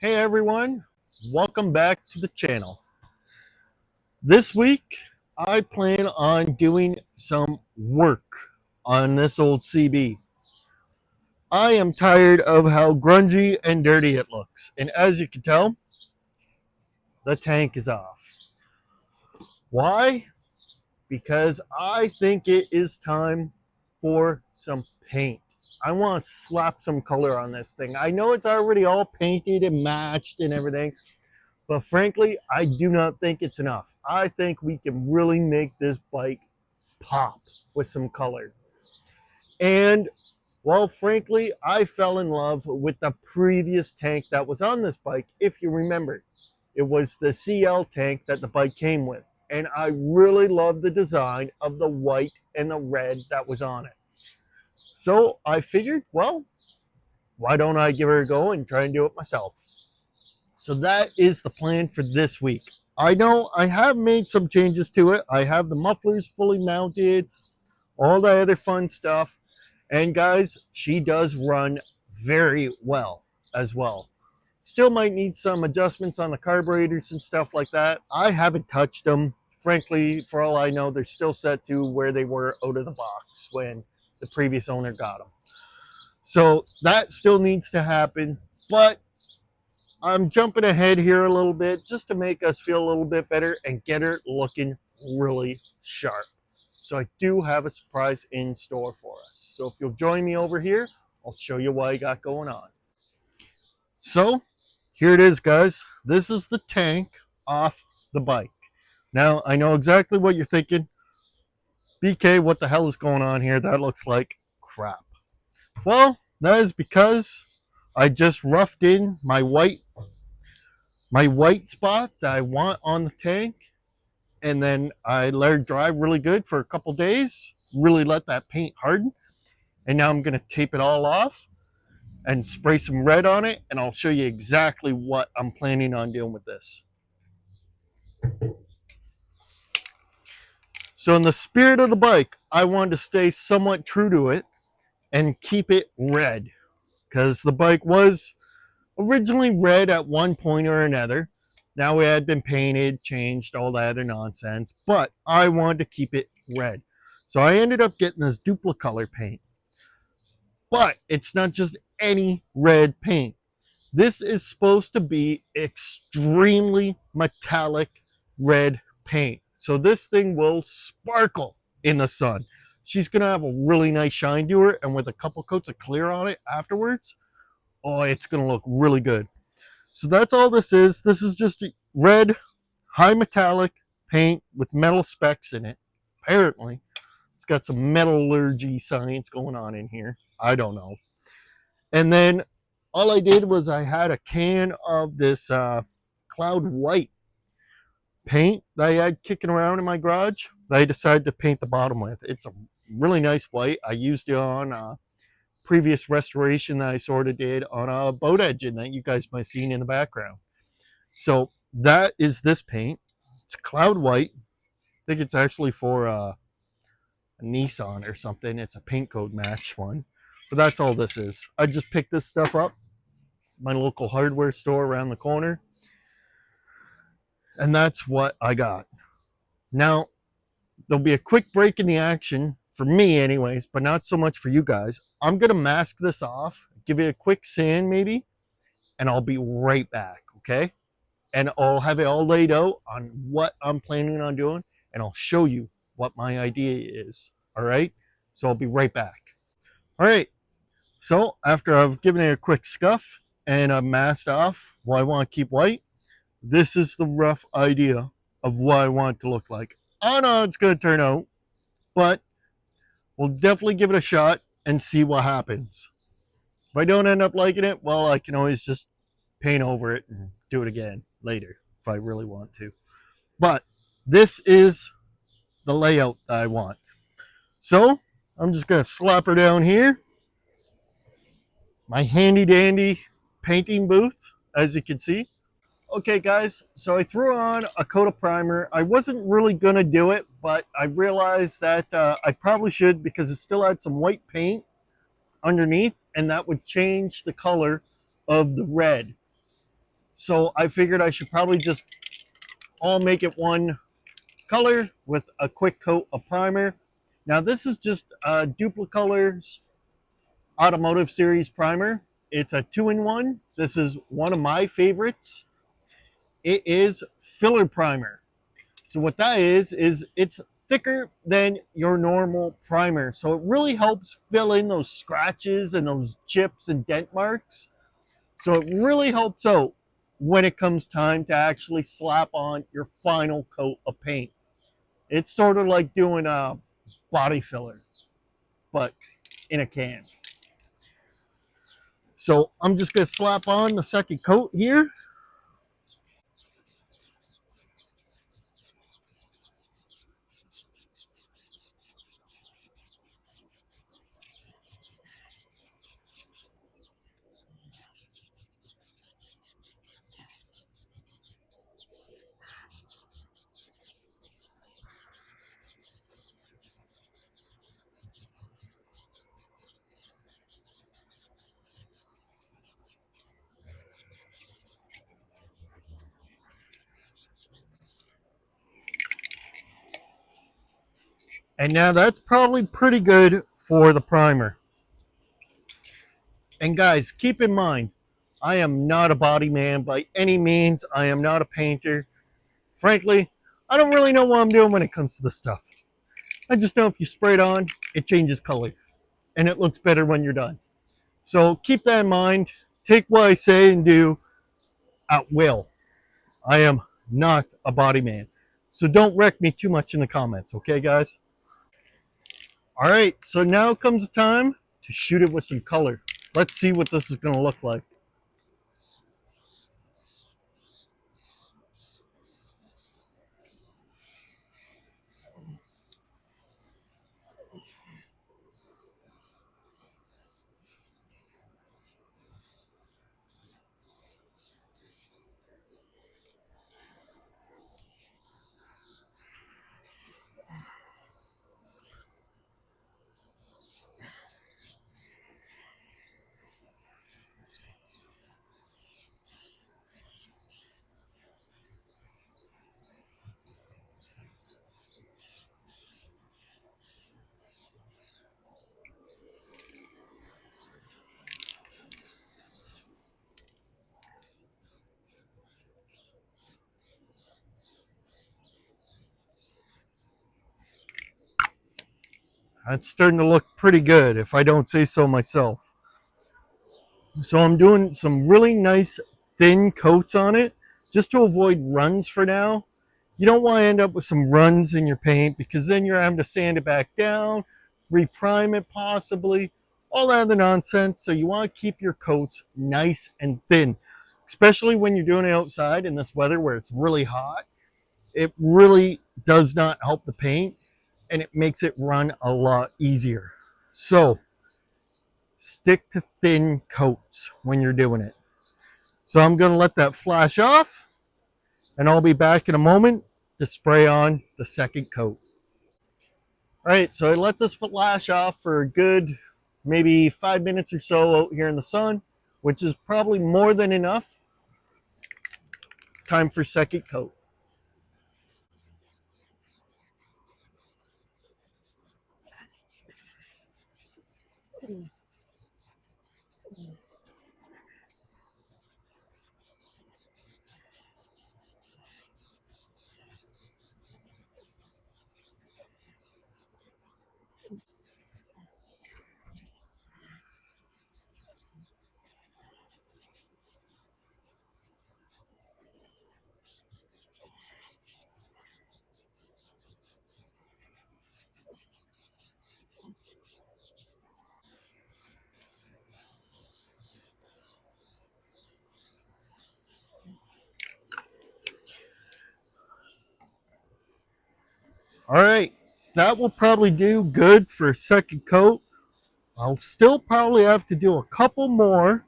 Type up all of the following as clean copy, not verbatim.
Hey everyone, welcome back to the channel. This week I plan on doing some work on this old CB. I am tired of how grungy and dirty it looks, and as you can tell, the tank is off. Why? Because I think it is time for some paint. I want to slap some color on this thing. I know it's already all painted and matched and everything, but frankly, I do not think it's enough. I think we can really make this bike pop with some color. And, well, frankly, I fell in love with the previous tank that was on this bike, if you remember. It was the CL tank that the bike came with. And I really love the design of the white and the red that was on it. So I figured, well, why don't I give her a go and try and do it myself? So that is the plan for this week. I know I have made some changes to it. I have the mufflers fully mounted, all the other fun stuff. And guys, she does run very well as well. Still might need some adjustments on the carburetors and stuff like that. I haven't touched them. Frankly, for all I know, they're still set to where they were out of the box when the previous owner got them. So that still needs to happen. But I'm jumping ahead here a little bit just to make us feel a little bit better and get her looking really sharp. So I do have a surprise in store for us. So if you'll join me over here, I'll show you what I got going on. So here it is, guys. This is the tank off the bike. Now, I know exactly what you're thinking. BK, what the hell is going on here? That looks like crap. Well, that is because I just roughed in my white spot that I want on the tank, and then I let her dry really good for a couple days, really let that paint harden, and now I'm going to tape it all off and spray some red on it, and I'll show you exactly what I'm planning on doing with this. So in the spirit of the bike, I wanted to stay somewhat true to it and keep it red, because the bike was originally red at one point or another. Now it had been painted, changed, all that other nonsense, but I wanted to keep it red. So I ended up getting this Duplicolor paint. But it's not just any red paint. This is supposed to be extremely metallic red paint. So this thing will sparkle in the sun. She's going to have a really nice shine to her, and with a couple coats of clear on it afterwards, oh, it's going to look really good. So that's all this is. This is just red, high metallic paint with metal specks in it. Apparently, it's got some metallurgy science going on in here. I don't know. And then all I did was I had a can of this cloud white paint that I had kicking around in my garage that I decided to paint the bottom with. It's a really nice white. I used it on previous restoration that I sort of did on a boat engine that you guys might have seen in the background. So that is this paint. It's cloud white. I think it's actually for a Nissan or something. It's a paint code match one. But that's all this is. I just picked this stuff up, my local hardware store around the corner, and that's what I got. Now, there'll be a quick break in the action for me anyways, but not so much for you guys. I'm going to mask this off, give it a quick sand maybe, and I'll be right back, okay? And I'll have it all laid out on what I'm planning on doing, and I'll show you what my idea is, all right? So I'll be right back. All right, so after I've given it a quick scuff and I've masked off what I want to keep white, this is the rough idea of what I want it to look like. I don't know how it's going to turn out, but we'll definitely give it a shot and see what happens. If I don't end up liking it, well, I can always just paint over it and do it again later if I really want to. But this is the layout that I want. So I'm just going to slap her down here. My handy dandy painting booth, as you can see. Okay guys, so I threw on a coat of primer. I wasn't really going to do it, but I realized that I probably should, because it still had some white paint underneath, and that would change the color of the red. So I figured I should probably just all make it one color with a quick coat of primer. Now this is just a Duplicolors Automotive Series primer. It's a 2-in-1. This is one of my favorites. It is filler primer. So what that is it's thicker than your normal primer. So it really helps fill in those scratches and those chips and dent marks. So it really helps out when it comes time to actually slap on your final coat of paint. It's sort of like doing a body filler, but in a can. So I'm just going to slap on the second coat here. And now that's probably pretty good for the primer. And guys, keep in mind, I am not a body man by any means. I am not a painter. Frankly, I don't really know what I'm doing when it comes to this stuff. I just know if you spray it on, it changes color. And it looks better when you're done. So keep that in mind. Take what I say and do at will. I am not a body man. So don't wreck me too much in the comments, okay guys? All right, so now comes the time to shoot it with some color. Let's see what this is going to look like. That's starting to look pretty good if I don't say so myself. So I'm doing some really nice thin coats on it just to avoid runs for now. You don't want to end up with some runs in your paint because then you're having to sand it back down, reprime it possibly, all that other nonsense. So you want to keep your coats nice and thin, especially when you're doing it outside in this weather where it's really hot. It really does not help the paint and it makes it run a lot easier. So stick to thin coats when you're doing it. So I'm going to let that flash off and I'll be back in a moment to spray on the second coat. All right, so I let this flash off for a good maybe 5 minutes or so out here in the sun, which is probably more than enough. Time for second coat. All right, that will probably do good for a second coat. I'll still probably have to do a couple more,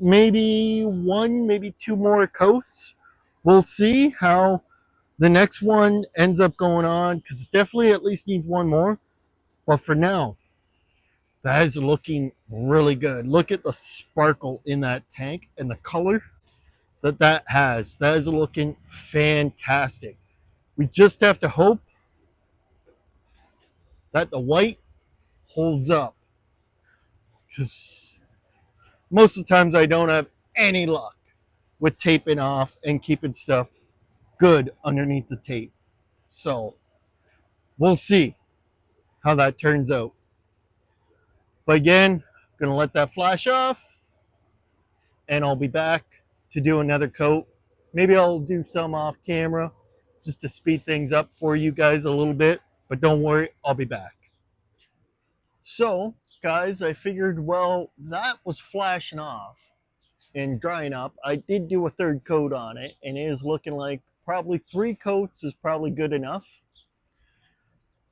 maybe one, maybe two more coats. We'll see how the next one ends up going on because it definitely at least needs one more. But for now, That is looking really good. Look at the sparkle in that tank and the color that that has. That is looking fantastic. We just have to hope that the white holds up, because most of the times I don't have any luck with taping off and keeping stuff good underneath the tape. So we'll see how that turns out. But again, gonna let that flash off and I'll be back to do another coat. Maybe I'll do some off camera just to speed things up for you guys a little bit, but don't worry, I'll be back. So guys, I figured, well, that was flashing off and drying up. I did do a third coat on it and it is looking like probably 3 coats is probably good enough.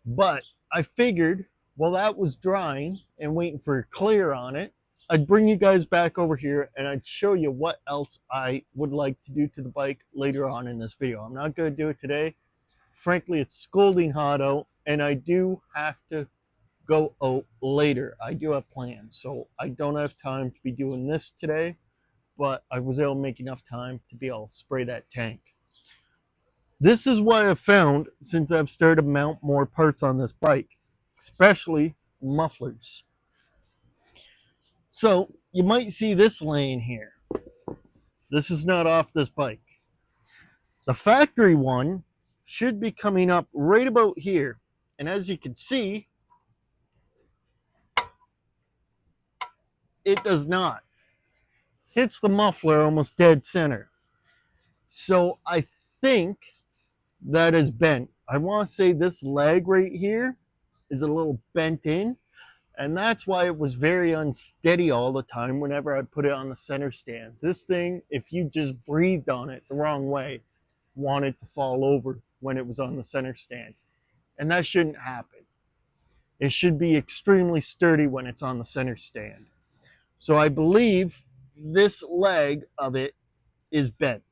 But I figured while that was drying and waiting for clear on it, I'd bring you guys back over here and I'd show you what else I would like to do to the bike later on in this video. I'm not going to do it today. Frankly, it's scalding hot out and I do have to go out later. I do have plans, so I don't have time to be doing this today, but I was able to make enough time to be able to spray that tank. This is what I've found since I've started to mount more parts on this bike, especially mufflers. So you might see this laying here. This is not off this bike. The factory one should be coming up right about here. And as you can see, it does not. Hits the muffler almost dead center. So I think that is bent. I want to say this leg right here is a little bent in. And that's why it was very unsteady all the time whenever I put it on the center stand. This thing, if you just breathed on it the wrong way, wanted to fall over when it was on the center stand. And that shouldn't happen. It should be extremely sturdy when it's on the center stand. So I believe this leg of it is bent.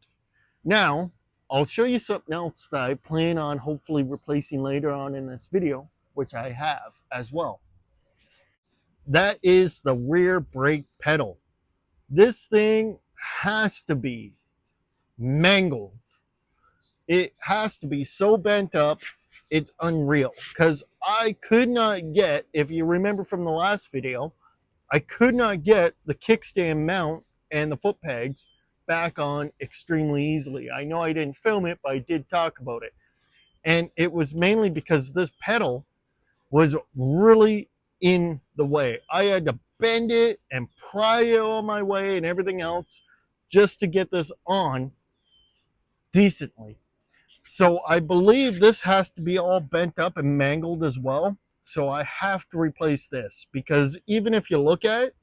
Now, I'll show you something else that I plan on hopefully replacing later on in this video, which I have as well. That is the rear brake pedal. This thing has to be mangled. It has to be so bent up, it's unreal. Because I could not get, if you remember from the last video, I could not get the kickstand mount and the foot pegs back on extremely easily. I know I didn't film it, but I did talk about it. And it was mainly because this pedal was really in the way. I had to bend it and pry it all my way and everything else just to get this on decently. So I believe this has to be all bent up and mangled as well. So I have to replace this, because even if you look at it,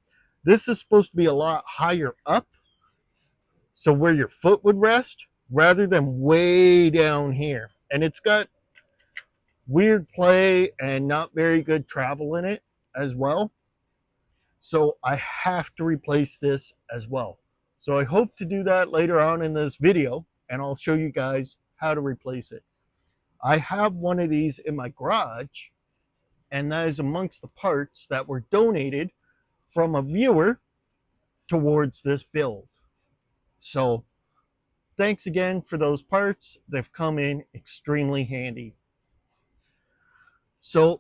this is supposed to be a lot higher up, so where your foot would rest, rather than way down here. And it's got weird play and not very good travel in it as well. So I have to replace this as well. So I hope to do that later on in this video, and I'll show you guys how to replace it. I have one of these in my garage, and that is amongst the parts that were donated from a viewer towards this build. So thanks again for those parts. They've come in extremely handy. So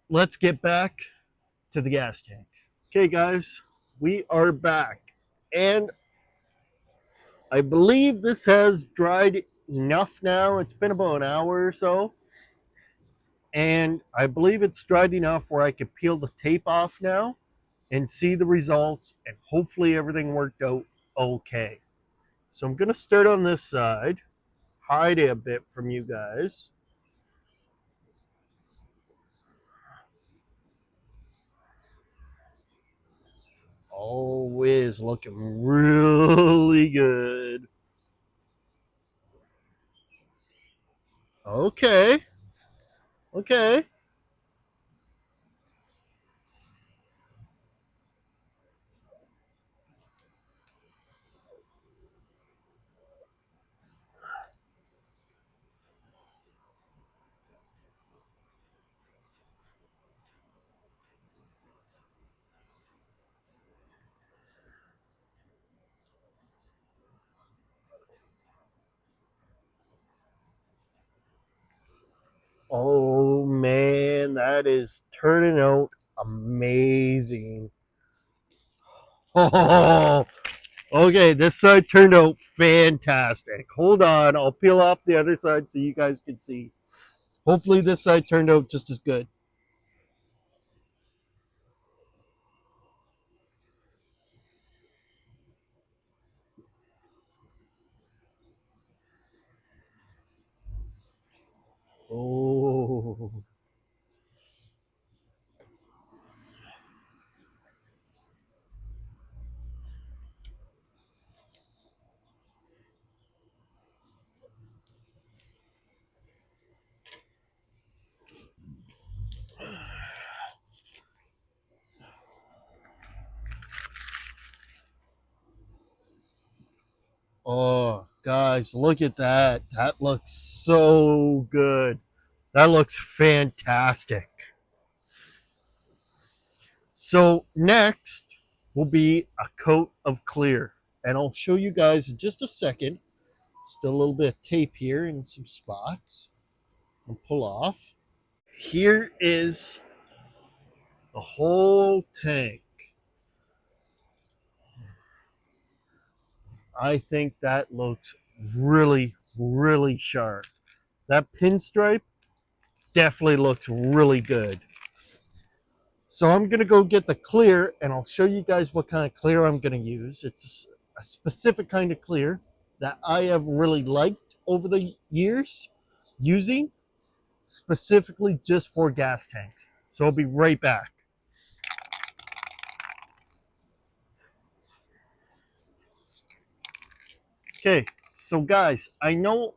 let's get back to the gas tank. Okay guys, we are back, and I believe this has dried enough now. It's been about an hour or so, and I believe it's dried enough where I could peel the tape off now and see the results, and hopefully everything worked out okay. So I'm going to start on this side, hide it a bit from you guys. Always looking really good. Okay. Okay. Oh man, that is turning out amazing. Oh, okay, this side turned out fantastic. Hold on, I'll peel off the other side so you guys can see. Hopefully this side turned out just as good. Oh, oh, guys, look at that. That looks so good. That looks fantastic. So next will be a coat of clear. And I'll show you guys in just a second. Still a little bit of tape here in some spots. I'll pull off. Here is the whole tank. I think that looks really, really sharp. That pinstripe definitely looks really good. So I'm going to go get the clear and I'll show you guys what kind of clear I'm going to use. It's a specific kind of clear that I have really liked over the years using specifically just for gas tanks. So I'll be right back. Okay, so guys, I know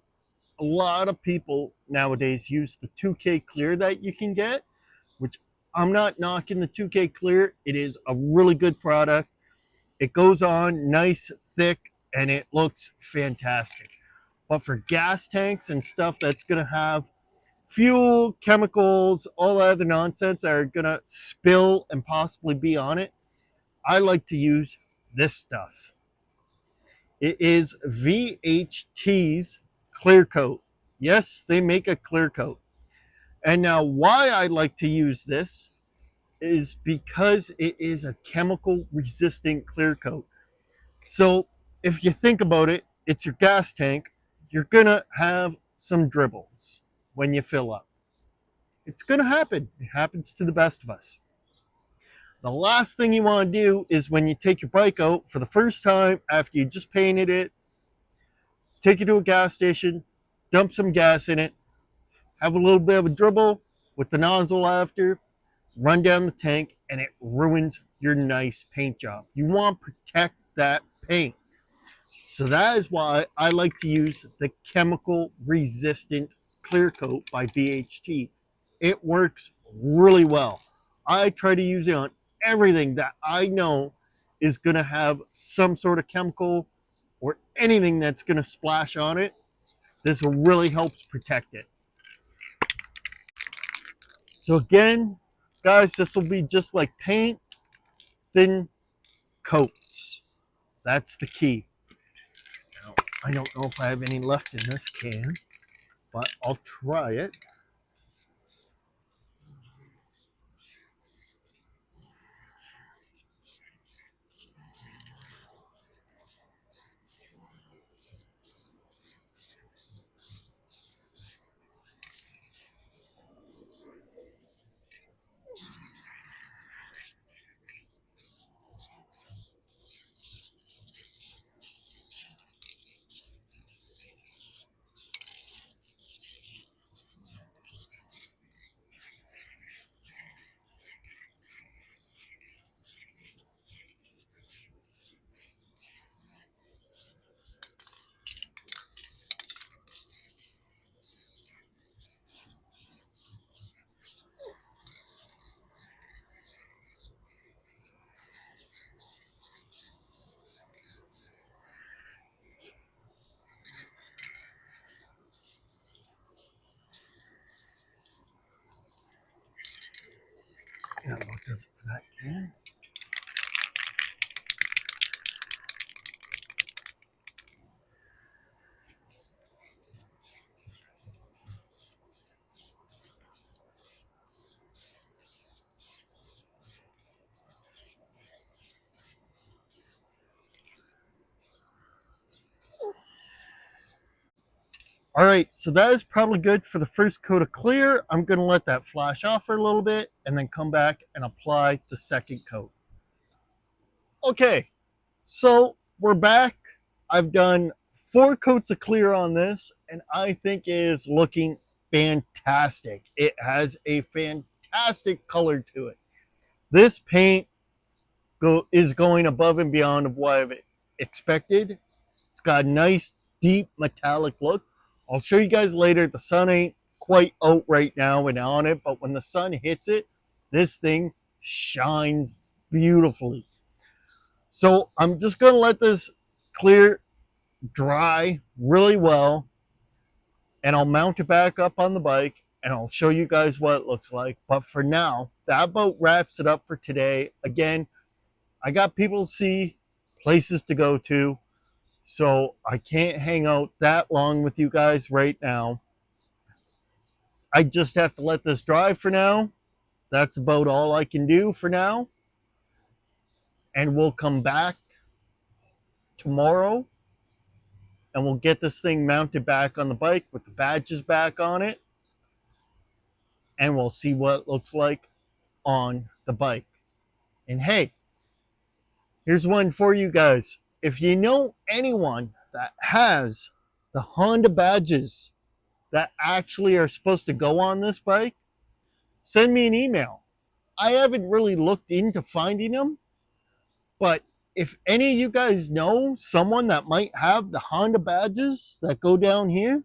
a lot of people nowadays use the 2K clear that you can get, which I'm not knocking the 2K clear. It is a really good product. It goes on nice, thick, and it looks fantastic. But for gas tanks and stuff that's going to have fuel, chemicals, all that other nonsense that are going to spill and possibly be on it, I like to use this stuff. It is VHT's clear coat. Yes, they make a clear coat. And now why I like to use this is because it is a chemical resistant clear coat. So if you think about it, it's your gas tank. You're going to have some dribbles when you fill up. It's going to happen. It happens to the best of us. The last thing you want to do is when you take your bike out for the first time after you just painted it, take it to a gas station, dump some gas in it, have a little bit of a dribble with the nozzle after, run down the tank, and it ruins your nice paint job. You want to protect that paint. So that is why I like to use the chemical resistant clear coat by VHT. It works really well. I try to use it on everything that I know is going to have some sort of chemical or anything that's going to splash on it. This really helps protect it. So again, guys, this will be just like paint, thin coats. That's the key. Now, I don't know if I have any left in this can, but I'll try it. That about does it for that can. All right, so that is probably good for the first coat of clear. I'm going to let that flash off for a little bit and then come back and apply the second coat. Okay, so we're back. I've done 4 coats of clear on this, and I think it is looking fantastic. It has a fantastic color to it. This paint is going above and beyond of what I've expected. It's got a nice, deep, metallic look. I'll show you guys later. The sun ain't quite out right now and on it, but when the sun hits it, this thing shines beautifully. So I'm just going to let this clear dry really well, and I'll mount it back up on the bike, and I'll show you guys what it looks like. But for now, that about wraps it up for today. Again, I got people to see, places to go to, so I can't hang out that long with you guys right now. I just have to let this dry for now. That's about all I can do for now. And we'll come back tomorrow and we'll get this thing mounted back on the bike with the badges back on it. And we'll see what it looks like on the bike. And hey, here's one for you guys. If you know anyone that has the Honda badges that actually are supposed to go on this bike, send me an email. I haven't really looked into finding them, but if any of you guys know someone that might have the Honda badges that go down here,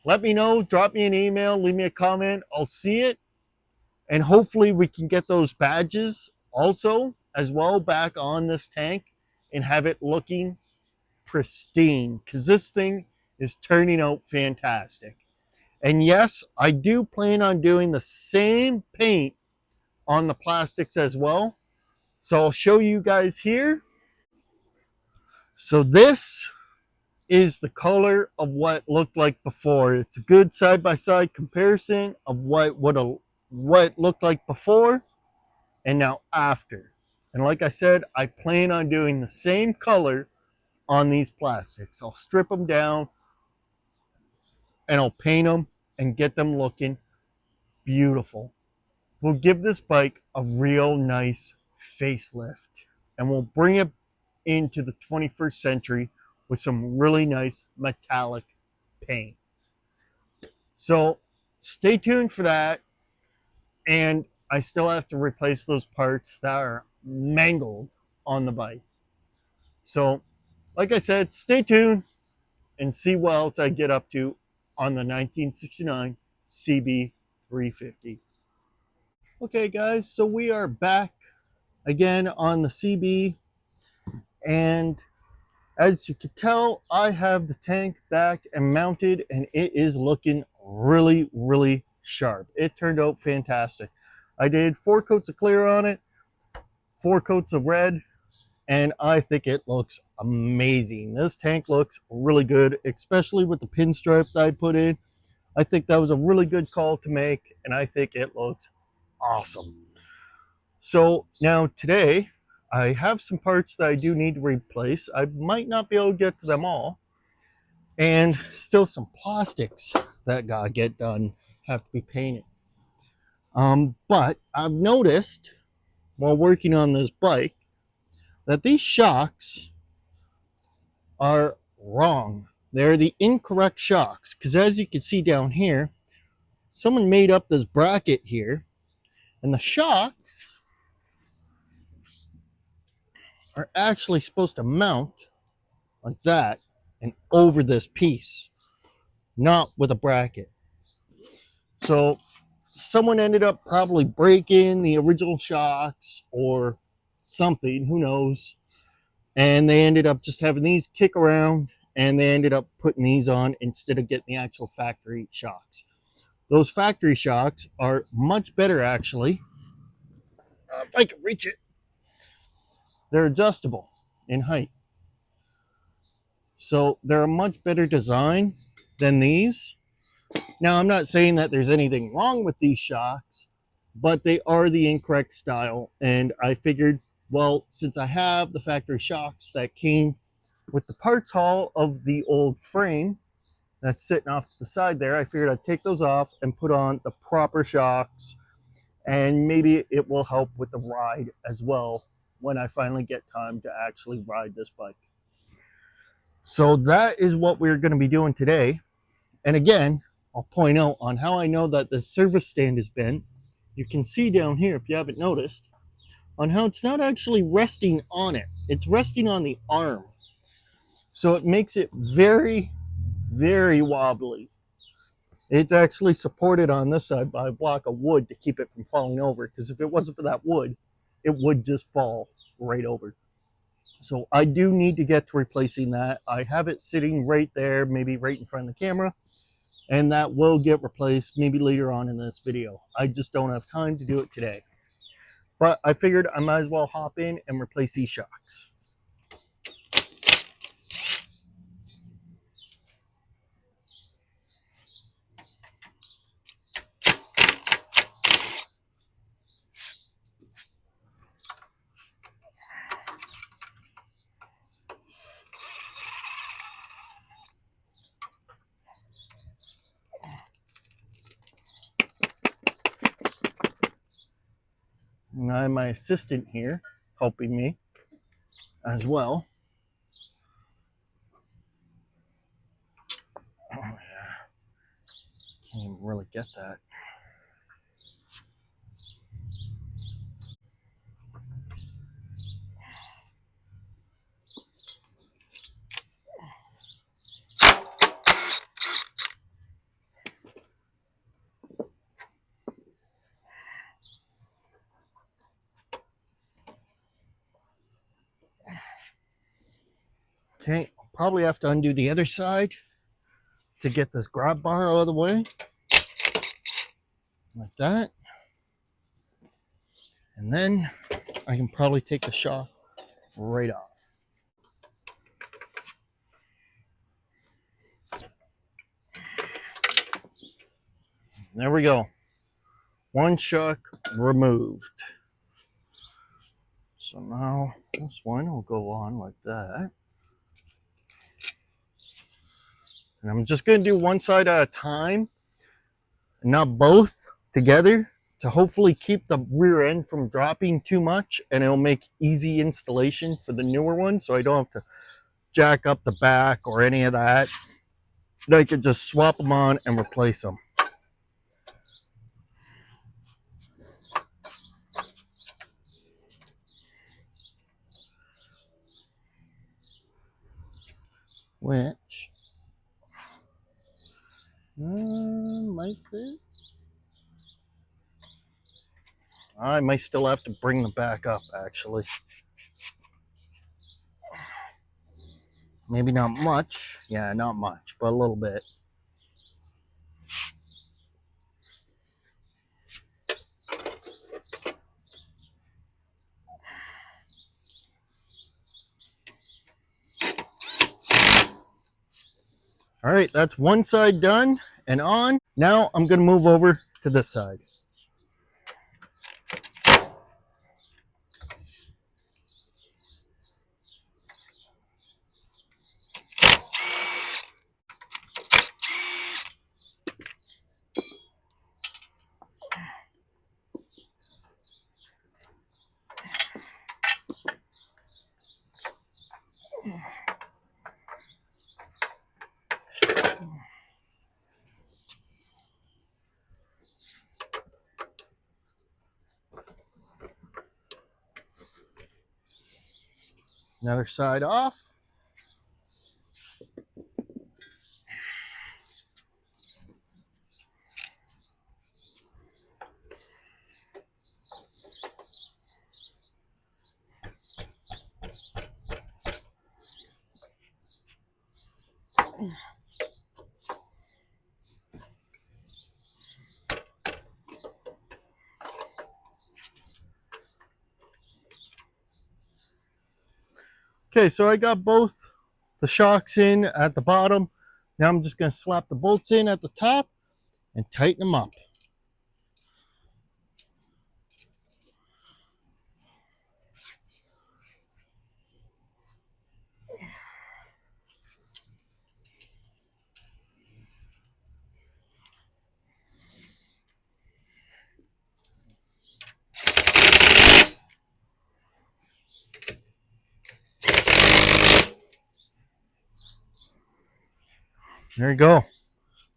let me know. Drop me an email, leave me a comment. I'll see it, and hopefully we can get those badges also as well back on this tank and have it looking pristine, because this thing is turning out fantastic. And yes, I do plan on doing the same paint on the plastics as well. So I'll show you guys here. So this is the color of what it looked like before. It's a good side-by-side comparison of what it looked like before and now after. And like I said, I plan on doing the same color on these plastics. I'll strip them down and I'll paint them and get them looking beautiful. We'll give this bike a real nice facelift, and we'll bring it into the 21st century with some really nice metallic paint. So stay tuned for that. And I still have to replace those parts that are mangled on the bike. So like I said, stay tuned and see what else I get up to on the 1969 CB350. Okay guys, so we are back again on the CB, and as you can tell, I have the tank back and mounted, and it is looking really, really sharp. It turned out fantastic. I did 4 coats of clear on it, 4 coats of red, and I think it looks amazing. This tank looks really good, especially with the pinstripe that I put in. I think that was a really good call to make, and I think it looks awesome. So now today, I have some parts that I do need to replace. I might not be able to get to them all. And still some plastics that gotta get done, have to be painted. But I've noticed while working on this bike that these shocks are wrong. They're the incorrect shocks, because as you can see down here, someone made up this bracket here, and the shocks are actually supposed to mount like that and over this piece, not with a bracket. So someone ended up probably breaking the original shocks or something, who knows, and they ended up just having these kick around, and they ended up putting these on instead of getting the actual factory shocks. Those factory shocks are much better, actually. If I can reach it, they're adjustable in height. So they're a much better design than these. Now, I'm not saying that there's anything wrong with these shocks, but they are the incorrect style. And I figured, well, since I have the factory shocks that came with the parts haul of the old frame, that's sitting off to the side there. I figured I'd take those off and put on the proper shocks, and maybe it will help with the ride as well when I finally get time to actually ride this bike. So that is what we're going to be doing today. And again, I'll point out on how I know that the service stand is bent. You can see down here, if you haven't noticed, on how it's not actually resting on it. It's resting on the arm. So it makes it very, very wobbly. It's actually supported on this side by a block of wood to keep it from falling over, because if it wasn't for that wood, it would just fall right over. So I do need to get to replacing that. I have it sitting right there, maybe right in front of the camera, and that will get replaced maybe later on in this video. I just don't have time to do it today. But I figured I might as well hop in and replace these shocks. And I have my assistant here helping me as well. Oh yeah, can't even really get that. Okay, I'll probably have to undo the other side to get this grab bar out of the way. Like that. And then I can probably take the shock right off. There we go. One shock removed. So now this one will go on like that. And I'm just going to do one side at a time, and not both together, to hopefully keep the rear end from dropping too much, and it'll make easy installation for the newer one, so I don't have to jack up the back or any of that. And I could just swap them on and replace them. Which might fit. I might still have to bring them back up, actually. Maybe not much. Yeah, not much, but a little bit. All right, that's one side done and on. Now I'm going to move over to this side. Another side off. Okay, so I got both the shocks in at the bottom. Now I'm just going to slap the bolts in at the top and tighten them up. There you go.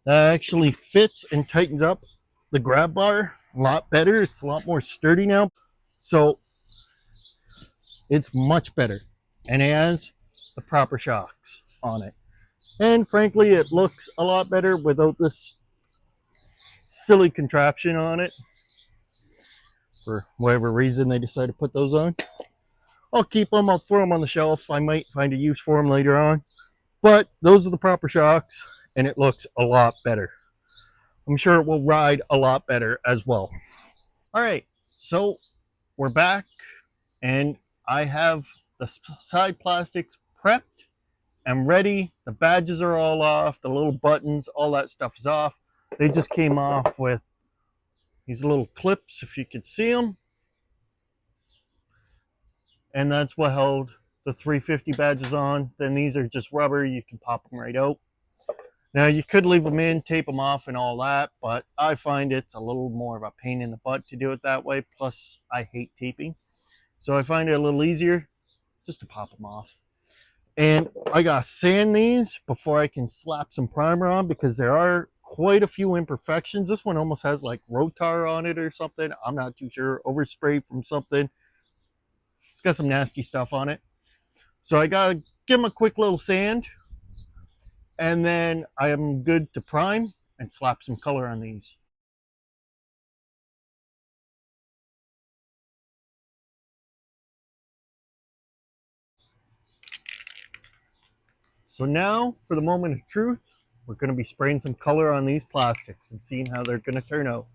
That actually fits and tightens up the grab bar a lot better. It's a lot more sturdy now. So it's much better. And it has the proper shocks on it. And frankly, it looks a lot better without this silly contraption on it. For whatever reason they decided to put those on. I'll keep them. I'll throw them on the shelf. I might find a use for them later on. But those are the proper shocks, and it looks a lot better. I'm sure it will ride a lot better as well. All right, so we're back, and I have the side plastics prepped and ready. The badges are all off, the little buttons, all that stuff is off. They just came off with these little clips, if you could see them. And that's what held the 350 badges on. Then these are just rubber, you can pop them right out. Now you could leave them in, tape them off and all that, but I find it's a little more of a pain in the butt to do it that way. Plus I hate taping. So I find it a little easier just to pop them off. And I gotta sand these before I can slap some primer on because there are quite a few imperfections. This one almost has like rotar on it or something. I'm not too sure. Overspray from something. It's got some nasty stuff on it. So I gotta give them a quick little sand. And then I am good to prime and slap some color on these. So now for the moment of truth, we're going to be spraying some color on these plastics and seeing how they're going to turn out.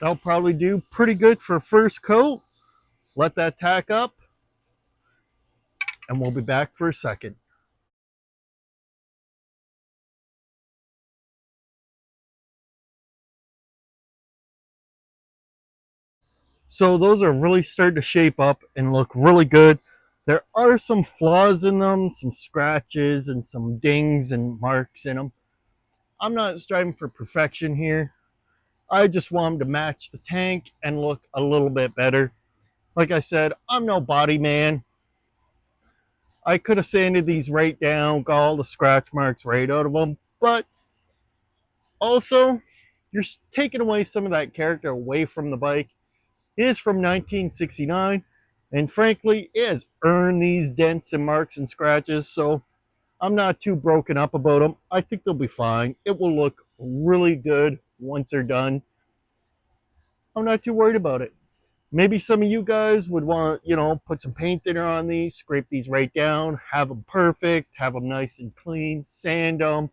That'll probably do pretty good for a first coat. Let that tack up and we'll be back for a second. So those are really starting to shape up and look really good. There are some flaws in them, some scratches and some dings and marks in them. I'm not striving for perfection here. I just want them to match the tank and look a little bit better. Like I said, I'm no body man. I could have sanded these right down, got all the scratch marks right out of them, but also, you're taking away some of that character away from the bike. It is from 1969, and frankly, it has earned these dents and marks and scratches, so I'm not too broken up about them. I think they'll be fine. It will look really good once they're done. I'm not too worried about it. Maybe some of you guys would want, put some paint thinner on these, scrape these right down, have them perfect, have them nice and clean, sand them,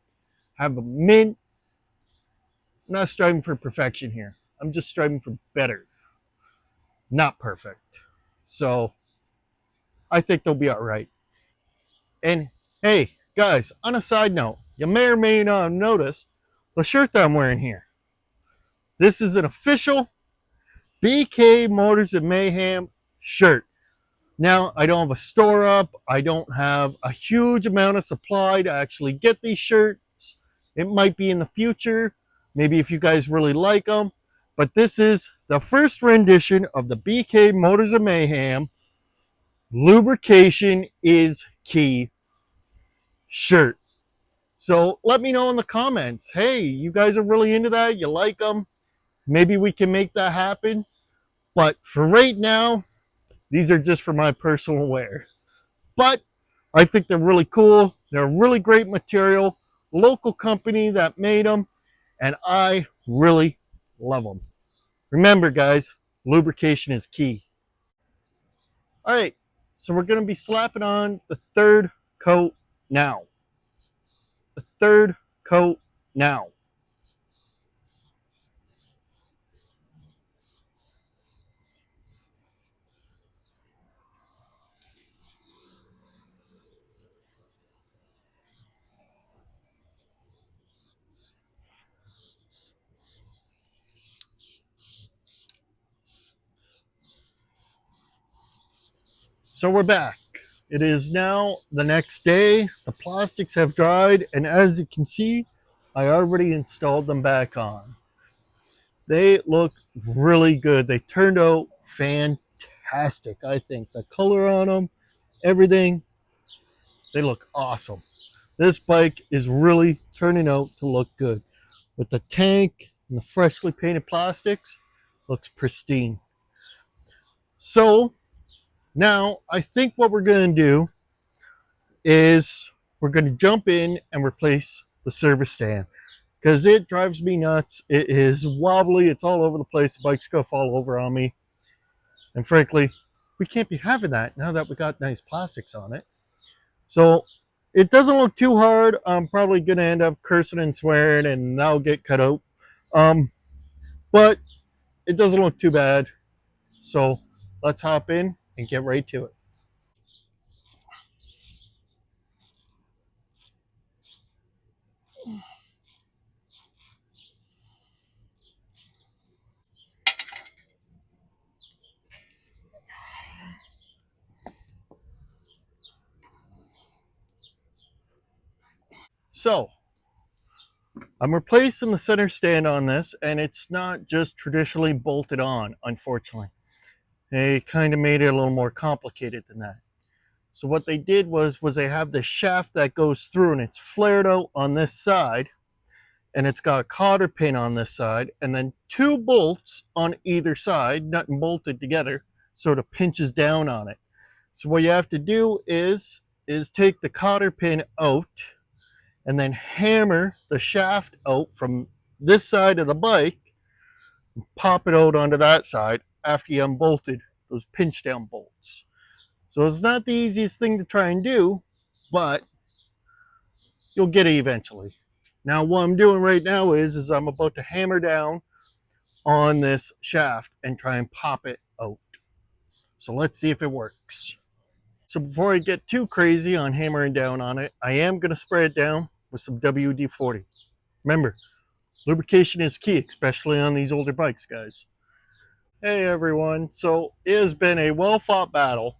have them mint. I'm not striving for perfection here. I'm just striving for better, not perfect. So I think they'll be all right. And hey, guys, on a side note, you may or may not have noticed the shirt that I'm wearing here. This is an official BK Motors and Mayhem shirt. Now, I don't have a store up. I don't have a huge amount of supply to actually get these shirts. It might be in the future, maybe if you guys really like them. But this is the first rendition of the BK Motors of Mayhem Lubrication is Key shirt. So let me know in the comments. Hey, you guys are really into that? You like them? Maybe we can make that happen. But for right now, these are just for my personal wear. But I think they're really cool. They're a really great material. Local company that made them. And I really Love them. Remember, guys, lubrication is key. All right, so we're going to be slapping on the third coat now. The third coat now. So we're back. It is now the next day. The plastics have dried, and as you can see, I already installed them back on. They look really good. They turned out fantastic, I think. The color on them, everything, they look awesome. This bike is really turning out to look good. With the tank and the freshly painted plastics, looks pristine. So now I think what we're going to do is we're going to jump in and replace the service stand because it drives me nuts. It is wobbly. It's all over the place. The bike's going to fall over on me. And frankly, we can't be having that now that we got nice plastics on it. So it doesn't look too hard. I'm probably going to end up cursing and swearing and that'll get cut out. But it doesn't look too bad. So let's hop in and get right to it. So I'm replacing the center stand on this, and it's not just traditionally bolted on, unfortunately. They kind of made it a little more complicated than that. So what they did was they have this shaft that goes through, and it's flared out on this side, and it's got a cotter pin on this side, and then two bolts on either side, nut and bolted together, sort of pinches down on it. So what you have to do is take the cotter pin out and then hammer the shaft out from this side of the bike and pop it out onto that side after you unbolted those pinch down bolts. So it's not the easiest thing to try and do, but you'll get it eventually. Now what I'm doing right now is I'm about to hammer down on this shaft and try and pop it out. So let's see if it works. So before I get too crazy on hammering down on it, I am going to spray it down with some WD-40. Remember, lubrication is key, especially on these older bikes, guys. Hey everyone, so it has been a well-fought battle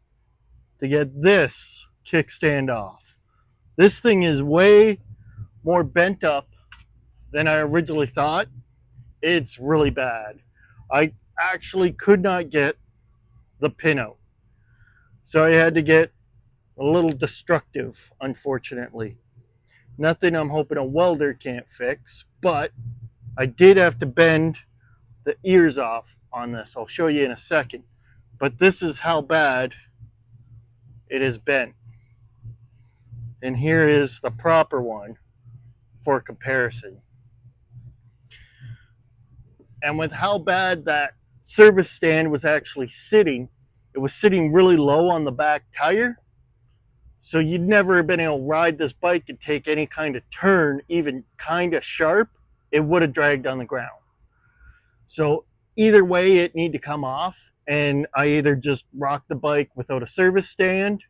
to get this kickstand off. This thing is way more bent up than I originally thought. It's really bad. I actually could not get the pin out. So I had to get a little destructive, unfortunately. Nothing I'm hoping a welder can't fix, but I did have to bend the ears off on this. I'll show you in a second. But this is how bad it is bent. And here is the proper one for comparison. And with how bad that service stand was actually sitting, it was sitting really low on the back tire. So you'd never have been able to ride this bike and take any kind of turn, even kind of sharp, it would have dragged on the ground. So either way, it need to come off, and I either just rock the bike without a service stand,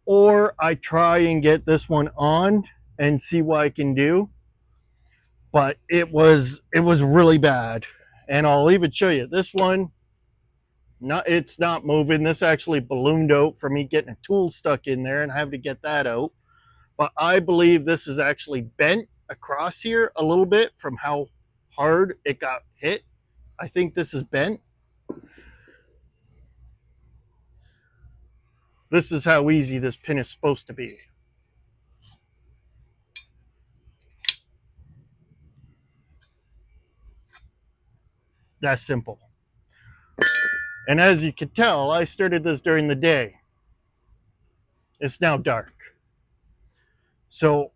or I try and get this one on and see what I can do. But it was really bad, and I'll even show you this one. It's not moving. This actually ballooned out from me getting a tool stuck in there and having to get that out. But I believe this is actually bent across here a little bit from how hard it got hit. I think this is bent. This is how easy this pin is supposed to be. That's simple. And as you can tell, I started this during the day. It's now dark. So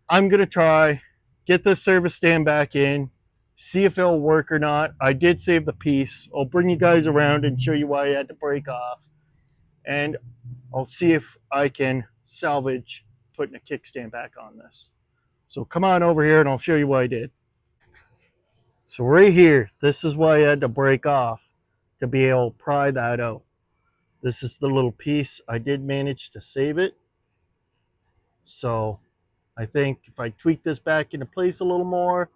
I'm going to try, get this service stand back in, see if it'll work or not. I did save the piece. I'll bring you guys around and show you why I had to break off. And I'll see if I can salvage putting a kickstand back on this. So come on over here and I'll show you what I did. So right here, this is why I had to break off to be able to pry that out. This is the little piece. I did manage to save it. So I think if I tweak this back into place a little more,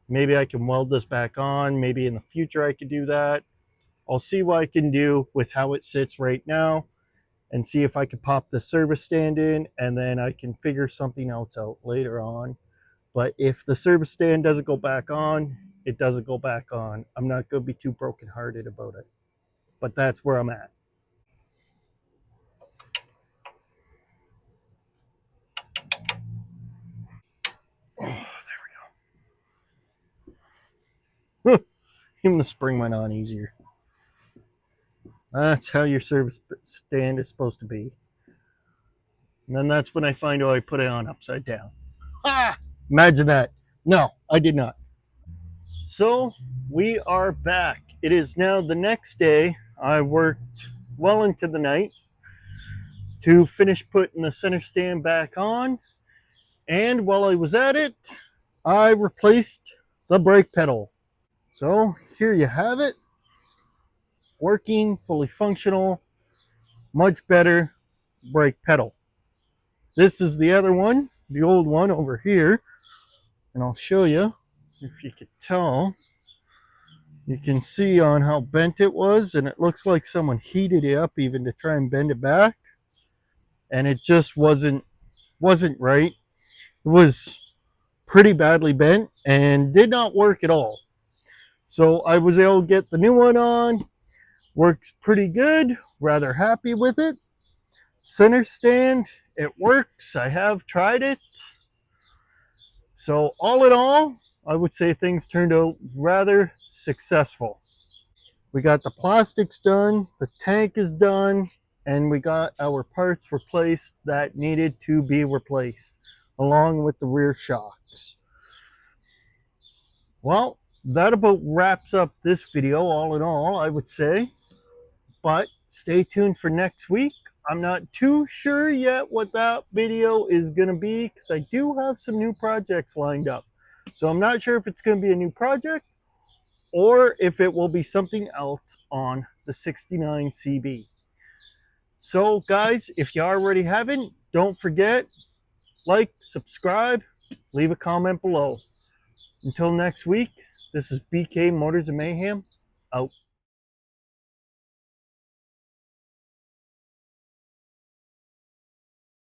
maybe I can weld this back on. Maybe in the future I could do that. I'll see what I can do with how it sits right now and see if I could pop the service stand in, and then I can figure something else out later on. But if the service stand doesn't go back on, it doesn't go back on. I'm not going to be too brokenhearted about it. But that's where I'm at. Oh, there we go. Even the spring went on easier. That's how your service stand is supposed to be. And then that's when I find out I put it on upside down. Ah! Imagine that. No, I did not. So we are back. It is now the next day. I worked well into the night to finish putting the center stand back on. And while I was at it, I replaced the brake pedal. So here you have it. Working, fully functional, much better brake pedal. This is the other one, the old one over here. And I'll show you if you could tell. You can see on how bent it was, and it looks like someone heated it up even to try and bend it back. And it just wasn't right. It was pretty badly bent and did not work at all. So I was able to get the new one on. Works pretty good. Rather happy with it. Center stand, it works. I have tried it. So all in all, I would say things turned out rather successful. We got the plastics done, the tank is done, and we got our parts replaced that needed to be replaced, along with the rear shocks. Well, that about wraps up this video, all in all, I would say. But stay tuned for next week. I'm not too sure yet what that video is going to be, because I do have some new projects lined up. So I'm not sure if it's going to be a new project or if it will be something else on the 69 CB. So guys, if you already haven't, don't forget, like, subscribe, leave a comment below. Until next week, this is BK Motors and Mayhem, out.